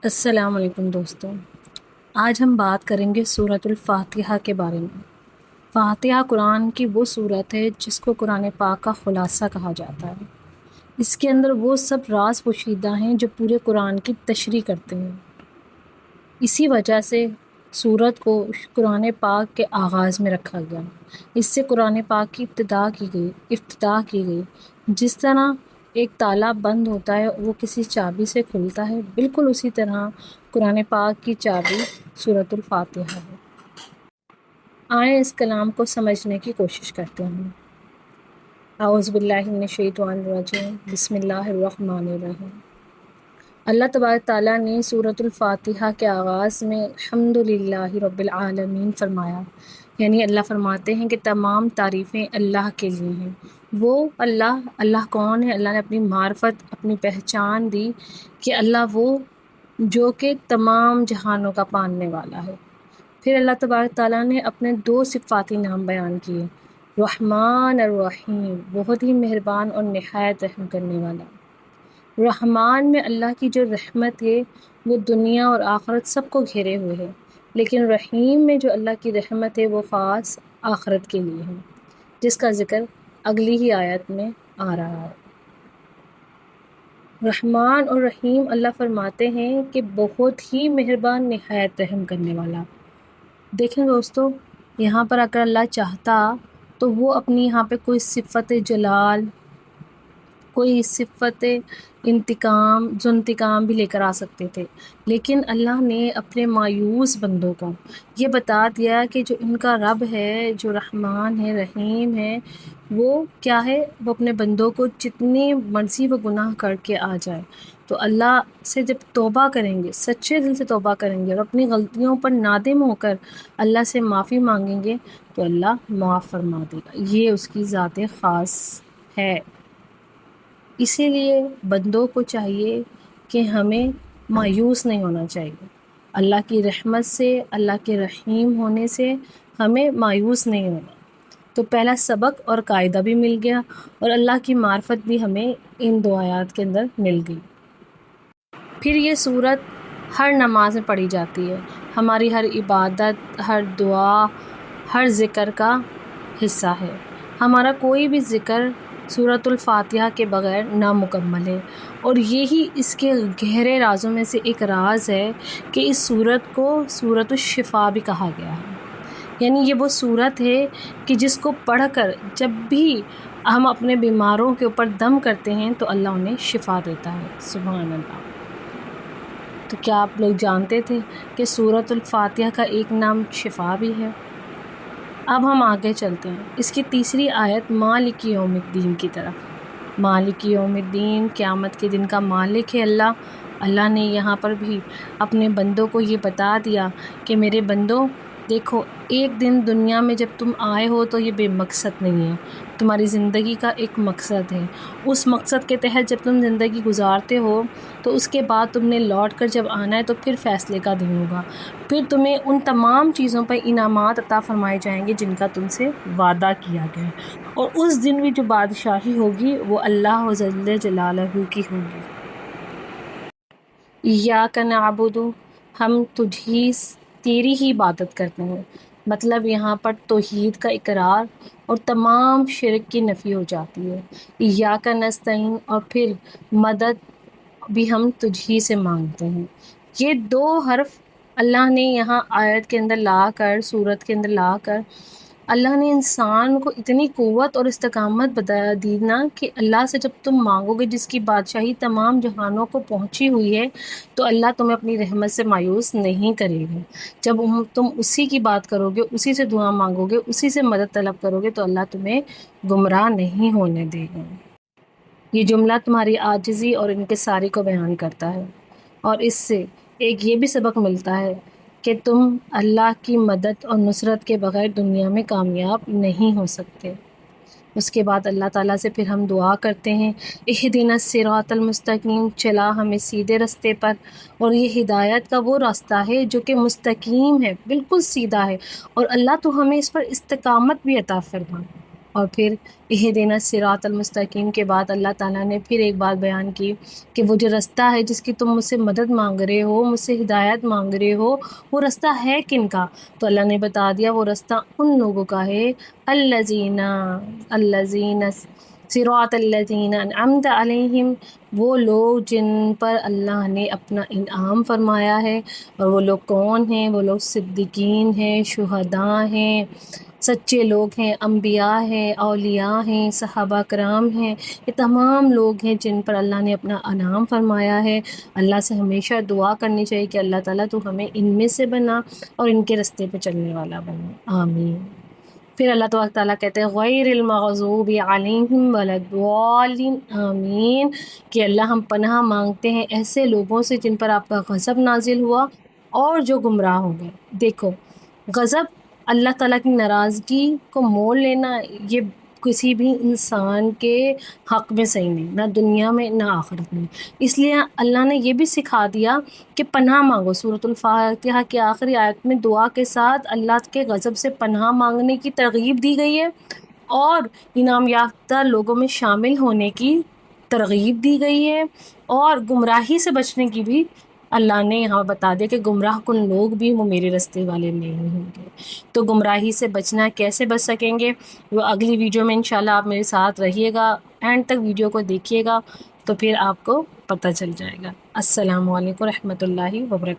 السلام علیکم دوستوں، آج ہم بات کریں گے سورۃ الفاتحہ کے بارے میں۔ فاتحہ قرآن کی وہ سورت ہے جس کو قرآن پاک کا خلاصہ کہا جاتا ہے۔ اس کے اندر وہ سب راز پوشیدہ ہیں جو پورے قرآن کی تشریح کرتے ہیں۔ اسی وجہ سے سورت کو قرآن پاک کے آغاز میں رکھا گیا۔ اس سے قرآن پاک کی افتتاح کی گئی۔ جس طرح ایک تالا بند ہوتا ہے وہ کسی چابی سے کھلتا ہے، بالکل اسی طرح قرآن پاک کی چابی سورۃ الفاتحہ ہے۔ آئیں اس کلام کو سمجھنے کی کوشش کرتے ہیں۔ اعوذ باللہ من الشیطان الرجیم، بسم اللہ الرحمن الرحیم۔ اللہ تبارک تعالیٰ نے سورۃ الفاتحہ کے آغاز میں الحمدللہ رب العالمین فرمایا، یعنی اللہ فرماتے ہیں کہ تمام تعریفیں اللہ کے لیے ہیں۔ وہ اللہ کون ہے؟ اللہ نے اپنی معرفت، اپنی پہچان دی کہ اللہ وہ جو کہ تمام جہانوں کا پالنے والا ہے۔ پھر اللہ تبارک تعالیٰ نے اپنے 2 صفاتی نام بیان کیے، رحمان الرحیم، بہت ہی مہربان اور نہایت رحم کرنے والا۔ رحمان میں اللہ کی جو رحمت ہے وہ دنیا اور آخرت سب کو گھیرے ہوئے ہے، لیکن رحیم میں جو اللہ کی رحمت ہے وہ خاص آخرت کے لیے ہے، جس کا ذکر اگلی ہی آیت میں آ رہا ہے۔ رحمان اور رحیم اللہ فرماتے ہیں کہ بہت ہی مہربان، نہایت رحم کرنے والا۔ دیکھیں دوستو، یہاں پر اگر اللہ چاہتا تو وہ اپنی یہاں پہ کوئی صفت جلال، کوئی صفت انتقام بھی لے کر آ سکتے تھے، لیکن اللہ نے اپنے مایوس بندوں کو یہ بتا دیا کہ جو ان کا رب ہے، جو رحمان ہے، رحیم ہے، وہ کیا ہے؟ وہ اپنے بندوں کو جتنی مرضی وہ گناہ کر کے آ جائے تو اللہ سے جب توبہ کریں گے، سچے دل سے توبہ کریں گے اور اپنی غلطیوں پر نادم ہو کر اللہ سے معافی مانگیں گے تو اللہ معاف فرما دے گا۔ یہ اس کی ذات خاص ہے۔ اسی لیے بندوں کو چاہیے کہ ہمیں مایوس نہیں ہونا چاہیے۔ اللہ کی رحمت سے، اللہ کے رحیم ہونے سے ہمیں مایوس نہیں ہونا۔ تو پہلا سبق اور قاعدہ بھی مل گیا اور اللہ کی معرفت بھی ہمیں ان 2 آیات کے اندر مل گئی۔ پھر یہ سورت ہر نماز میں پڑھی جاتی ہے، ہماری ہر عبادت، ہر دعا، ہر ذکر کا حصہ ہے۔ ہمارا کوئی بھی ذکر سورۃ الفاتحہ کے بغیر نامکمل ہے، اور یہی اس کے گہرے رازوں میں سے ایک راز ہے کہ اس سورت کو سورۃ الشفا بھی کہا گیا ہے۔ یعنی یہ وہ سورت ہے کہ جس کو پڑھ کر جب بھی ہم اپنے بیماروں کے اوپر دم کرتے ہیں تو اللہ انہیں شفا دیتا ہے۔ سبحان اللہ۔ تو کیا آپ لوگ جانتے تھے کہ سورۃ الفاتحہ کا ایک نام شفا بھی ہے؟ اب ہم آگے چلتے ہیں۔ اس کی تیسری آیت مالک یوم الدین کی طرف۔ مالک یوم الدین، قیامت کے دن کا مالک ہے اللہ۔ اللہ نے یہاں پر بھی اپنے بندوں کو یہ بتا دیا کہ میرے بندوں دیکھو، ایک دن دنیا میں جب تم آئے ہو تو یہ بے مقصد نہیں ہے، تمہاری زندگی کا ایک مقصد ہے۔ اس مقصد کے تحت جب تم زندگی گزارتے ہو تو اس کے بعد تم نے لوٹ کر جب آنا ہے تو پھر فیصلے کا دن ہوگا، پھر تمہیں ان تمام چیزوں پر انعامات عطا فرمائے جائیں گے جن کا تم سے وعدہ کیا گیا ہے، اور اس دن بھی جو بادشاہی ہوگی وہ اللہ جل جلالہ کی ہوگی۔ ایاک نعبد، ہم تیری ہی عبادت کرتے ہیں۔ مطلب یہاں پر توحید کا اقرار اور تمام شرک کی نفی ہو جاتی ہے۔ ایاک نستعین، اور پھر مدد بھی ہم تجھی سے مانگتے ہیں۔ یہ 2 حرف اللہ نے یہاں آیت کے اندر لا کر، سورت کے اندر لا کر اللہ نے انسان کو اتنی قوت اور استقامت بتا دی نا کہ اللہ سے جب تم مانگو گے جس کی بادشاہی تمام جہانوں کو پہنچی ہوئی ہے تو اللہ تمہیں اپنی رحمت سے مایوس نہیں کرے گا۔ جب تم اسی کی بات کرو گے، اسی سے دعا مانگو گے، اسی سے مدد طلب کرو گے تو اللہ تمہیں گمراہ نہیں ہونے دے گا۔ یہ جملہ تمہاری عاجزی اور انکساری کو بیان کرتا ہے، اور اس سے ایک یہ بھی سبق ملتا ہے کہ تم اللہ کی مدد اور نصرت کے بغیر دنیا میں کامیاب نہیں ہو سکتے۔ اس کے بعد اللہ تعالیٰ سے پھر ہم دعا کرتے ہیں، اہدنا الصراط المستقیم، چلا ہمیں سیدھے راستے پر، اور یہ ہدایت کا وہ راستہ ہے جو کہ مستقیم ہے، بالکل سیدھا ہے، اور اللہ تو ہمیں اس پر استقامت بھی عطا فرما۔ اور پھر اہدنا الصراط المستقیم کے بعد اللہ تعالیٰ نے پھر ایک بات بیان کی کہ وہ جو رستہ ہے جس کی تم مجھ سے مدد مانگ رہے ہو، مجھ سے ہدایت مانگ رہے ہو، وہ رستہ ہے کن کا؟ تو اللہ نے بتا دیا وہ رستہ ان لوگوں کا ہے الذین صراط الذین انعمت علیہم، وہ لوگ جن پر اللہ نے اپنا انعام فرمایا ہے۔ اور وہ لوگ کون ہیں؟ وہ لوگ صدیقین ہیں، شہداء ہیں، سچے لوگ ہیں، انبیاء ہیں، اولیاء ہیں، صحابہ کرام ہیں، یہ تمام لوگ ہیں جن پر اللہ نے اپنا انعام فرمایا ہے۔ اللہ سے ہمیشہ دعا کرنی چاہیے کہ اللہ تعالیٰ تو ہمیں ان میں سے بنا اور ان کے رستے پہ چلنے والا بنا، آمین۔ پھر اللہ تبارک تعالیٰ کہتے ہیں غیر المغضوب علیہم ولا الضالین، آمین، کہ اللہ ہم پناہ مانگتے ہیں ایسے لوگوں سے جن پر آپ کا غضب نازل ہوا اور جو گمراہ ہو گئے۔ دیکھو، غضب اللہ تعالیٰ کی ناراضگی کو مول لینا یہ کسی بھی انسان کے حق میں صحیح نہیں، نہ دنیا میں نہ آخرت میں۔ اس لیے اللہ نے یہ بھی سکھا دیا کہ پناہ مانگو۔ سورۃ الفاتحہ کی آخری آیت میں دعا کے ساتھ اللہ کے غضب سے پناہ مانگنے کی ترغیب دی گئی ہے اور انعام یافتہ لوگوں میں شامل ہونے کی ترغیب دی گئی ہے، اور گمراہی سے بچنے کی بھی اللہ نے یہاں بتا دیا کہ گمراہ کن لوگ بھی وہ میرے رستے والے نہیں ہوں گے۔ تو گمراہی سے بچنا کیسے بچ سکیں گے؟ وہ اگلی ویڈیو میں انشاءاللہ آپ میرے ساتھ رہیے گا، اینڈ تک ویڈیو کو دیکھیے گا تو پھر آپ کو پتہ چل جائے گا۔ السلام علیکم رحمۃ اللہ وبرکاتہ۔